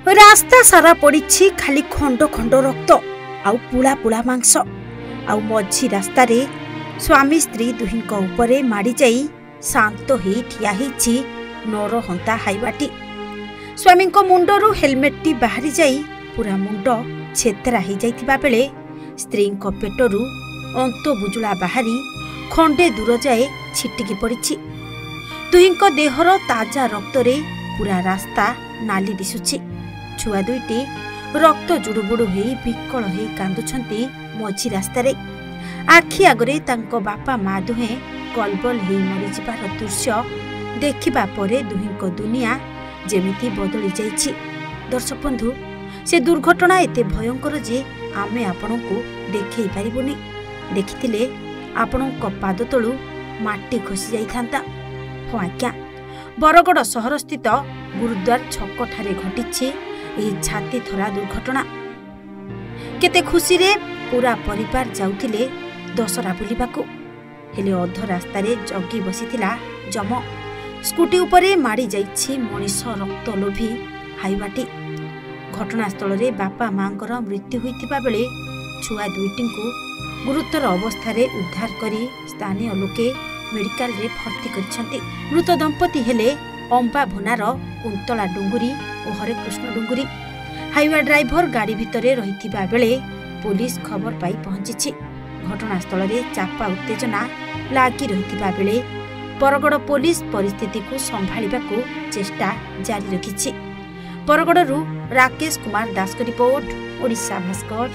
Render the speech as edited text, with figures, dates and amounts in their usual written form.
रास्ता सारा पड़ी खाली खंड खंड रक्त आउ पुला पुला मांस आउ मझी रास्ता रे स्वामी स्त्री दुहिंक उपरे माड़ी जाई शांत हो ठिया होईछि नरहंता हाइवाटी। स्वामी मुंडरू हेलमेट बाहरी जाई पूरा मुंड छेतरा हो जाइथिबा बेले स्त्री पेटरू अंत बुजुला बाहरी खंडे दूर जाए छिटिकी पड़ी। दुहिंक देहर ताजा रक्त रे पूरा रास्ता नाली दिशुछि। छुआ दुईटी रक्त जुड़ुबुड़ु हो विकल हो कांदुछंती मझी रास्तार। आखि आगरे तांको बापा माँ दुहे कलबल हो मरीजार दृश्य देखिबा परे दुहिंको दुनिया जेमिति बदली जाइछि। दर्शक बंधु, से दुर्घटना एते भयंकर जे आमे आपणको देखै पारिबुनी। देखिथिले आपणको पाद तळु माटी खसी जाइथांता। हो आज्ञा, बरगड़ सहर स्थित गुरुद्वार छक ठारे घटिछि एही छाती थरा दुर्घटना। केते खुशी रे पूरा परिवार जाउथिले दशरा बुलिबाकू, हेले अध रास्ता रे जगी बसिथिला जम। स्कूटी उपरे माड़ी जाइछि मनीष रक्त लोभी हाइवाटी। घटनास्थल रे बापा मांकर मृत्यु होइतिबा बेले छुआ दुईटिंकु गुरुतर अवस्था रे उद्धार करी स्थानीय लोके मेडिकल रे भर्ती करिसंती। मृत दंपति हेले अंबा भुनार कुंतला डुंगुरी और हरे कृष्ण डुंगुरी। हाईवे ड्राइवर गाड़ी भितरे रहिथिबा बेले पुलिस खबर पाई पहुंची। घटनास्थल रे चापा उत्तेजना लागी रहिथिबा बेले बरगड़ पुलिस परिस्थिति को संभाळिबाकू चेष्टा जारी रखिछि। बरगड़रू राकेश कुमार दास रिपोर्ट, ओडिशा भास्कर।